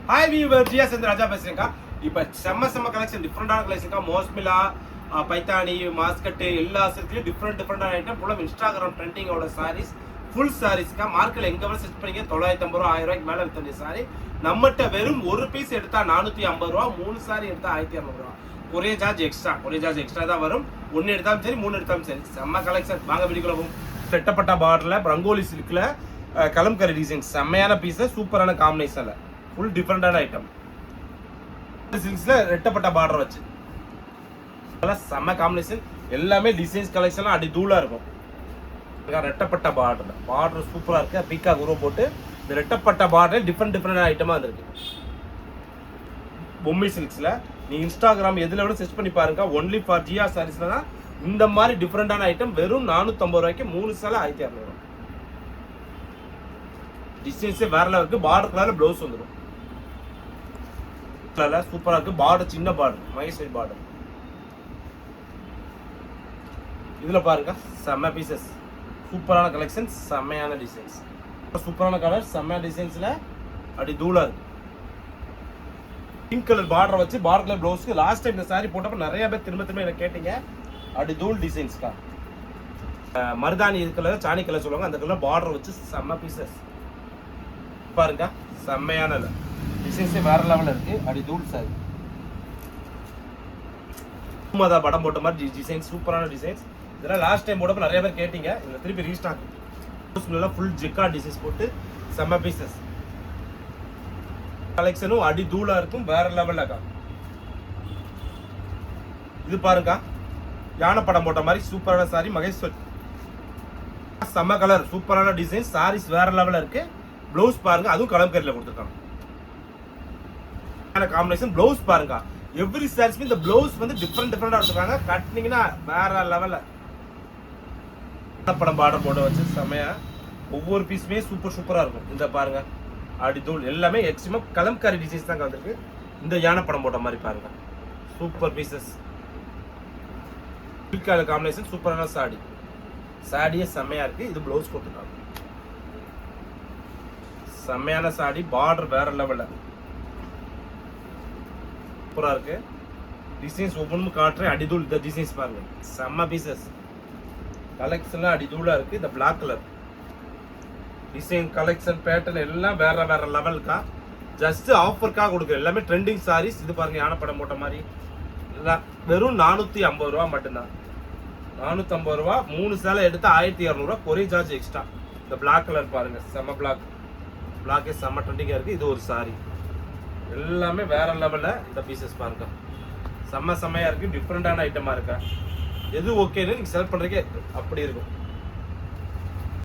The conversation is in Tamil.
ஹாய் வியூவர், ஜியா சேர்ந்து ராஜா பேசுறேன்க்கா. இப்போ செம்ம கலெக்ஷன், டிஃப்ரெண்டான கலெக்ஷன்க்கா. மோஸ்மிலா, பைத்தானி, மாஸ்கட்டு எல்லா செட்லையும் டிஃப்ரெண்டான ஐட்டம். ஃபுல்லாக இன்ஸ்டாகிராம் ட்ரெண்டிங்கோட சாரீஸ், ஃபுல் சாரீஸ்க்கா. மார்க்கெட்டில் எங்கே வேணும் செட் பண்ணிங்க, 950 ரூபா 1000 ரூபாய்க்கு மேலே விற்ற சாரி. நம்மகிட்ட வெறும் ஒரு பீஸ் எடுத்தால் 450 ரூபா, 3 சாரி எடுத்தால் 1200 ரூபா. கொரியர் சார்ஜ் எக்ஸ்ட்ரா தான் வரும். 1 எடுத்தாலும் சரி, 3 எடுத்தாலும் சரி. செம்ம கலெக்ஷன், வாங்க வீடியோக்குள்ள போகும். வெட்டப்பட்ட பார்டரில் ரங்கோலி சில்கில் கலம்கரி டிசைன், செம்மையான பீஸை, சூப்பரான காம்பினேஷனில், ஃபுல் டிஃப்ரெண்டான ஐட்டம். சில்க்ஸில் ரெட்டப்பட்ட பார்டர் வச்சு செம்ம காம்பினேஷன். எல்லாமே டிசைன்ஸ் கலெக்ஷன்லாம் அடி தூளாக இருக்கும். ரெட்டப்பட்ட பார்டர் சூப்பராக இருக்கு. பீக்கா குரோ போட்டு இந்த ரெட்டப்பட்ட பார்டர் டிஃப்ரெண்டான ஐட்டமாக வந்திருக்கு. பொம்மை சில்க்ஸில் நீ இன்ஸ்டாகிராம் எதில் விட செர்ச் பண்ணி பாருங்க. ஒன்லி ஃபார் ஜியா சாரீஸ்ல தான் இந்த மாதிரி டிஃப்ரெண்டான ஐட்டம். வெறும் 450 ரூபாய்க்கு 3 சேலை 1200 ரூபா. டிசைன்ஸே வேற லெவலுக்கு. பார்டர் கலர்ல ப்ளவுஸ் வந்துடும். சூப்பரா இருக்கு. பார்டர் சின்ன பார்டர், மகேஸ்வரி பார்டர். இதுல பாருங்க, செம்ம பீசஸ், சூப்பரான கலெக்ஷன், செம்மையான டிசைன்ஸ், சூப்பரான கலர், செம்ம டிசைன்ஸ்ல அப்படி தூளா இருக்கு. பிங்க் கலர் பார்டர் வச்சு பார்டர் கலர் ப்ளவுஸ்க்கு லாஸ்ட் டைம் இந்த சாரி போட்டப்ப நிறைய பேர் திரும்ப எனக்கு கேட்டீங்க. அப்படி தூள் டிசைன்ஸ்க்கா. மருதாணி கலர், சாணி கலர் சொல்லுவாங்க, அந்த கலர் பார்டர் வச்சு செம்ம பீசஸ் பாருங்க. செம்மையான டிசைன்ஸே வேற லெவலில் இருக்கு. அப்படி தூள் சாரி படம் போட்ட மாதிரி டிசைன், சூப்பரான டிசைன்ஸ். இதெல்லாம் லாஸ்ட் டைம் போட்டப்ப நிறைய பேர் கேட்டீங்க. இதில் திருப்பி ரீஸ்டாக். ஃபுல் ஜிக்கா டிசைன்ஸ் போட்டு செம்ம பீசஸ். கலெக்ஷனும் அடி தூளா இருக்கும், வேற லெவல்ல. இது பாருங்க, யானை படம் போட்ட மாதிரி சூப்பரான சாரி, மகேஸ்வரி. செம்ம கலர், சூப்பரான டிசைன், சாரீஸ் வேற லெவல்ல இருக்கு. ப்ளவுஸ் பாருங்க, அதுவும் கலம்கரியில கொடுத்துருக்காங்க. காம்பினேஷன் ப்ளவுஸ் பாருங்க. எவ்ரி சாரீஸ்மே இந்த ப்ளவுஸ் வந்து டிஃப்ரெண்டா எடுத்துருக்காங்க. கட்டினீங்கன்னா வேற லெவல்ல. படம் பார்டர் போட்டு வச்சு செம்மையா, ஒவ்வொரு பீஸுமே சூப்பரா இருக்கும். இந்த பாருங்க, அடிதூள் எல்லாமே எக்ஸிமம் கலம்காரி டிசைன்ஸ் தான் வந்திருக்கு. இந்த யானை படம் போட்ட மாதிரி பாருங்க, சூப்பர் பீசஸ். காம்பினேஷன் சூப்பரான சாடியே செம்மையா இருக்கு. இது ப்ளவுஸ் போட்டுருக்காங்க. செம்மையான சாடி, பார்டர் வேற லெவல்ல சூப்பரா இருக்கு. டிசைன்ஸ் ஒவ்வொன்றும் காட்டுறேன். அடிதூள் இந்த டிசைன்ஸ் பாருங்க, செம்ம பீசஸ். கலெக்ஷன்லாம் அடிதூளா இருக்கு. இந்த black colour design, collection, pattern எல்லாம் வேற லெவலுக்கா. ஜஸ்ட் ஆஃபருக்காக கொடுக்குற எல்லாமே ட்ரெண்டிங் சாரீஸ். இது பாருங்க, யானை படம் போட்ட மாதிரி. வெறும் 450 ரூபா மட்டும்தான். 450 ரூபா, 3 சேலை எடுத்து 1200 ரூபா. Courier charge extra. இந்த பிளாக் கலர் பாருங்க, செம்ம பிளாக்கே செம்ம ட்ரெண்டிங்கா இருக்கு. இது ஒரு சாரி, எல்லாமே வேற லெவல்ல. இந்த பீசஸ் பாருங்க, செம்மையா இருக்கு. டிஃப்ரெண்டான ஐட்டமா இருக்கா. எது ஓகேன்னு நீங்க செலக்ட் பண்றதுக்கே அப்படி இருக்கும்.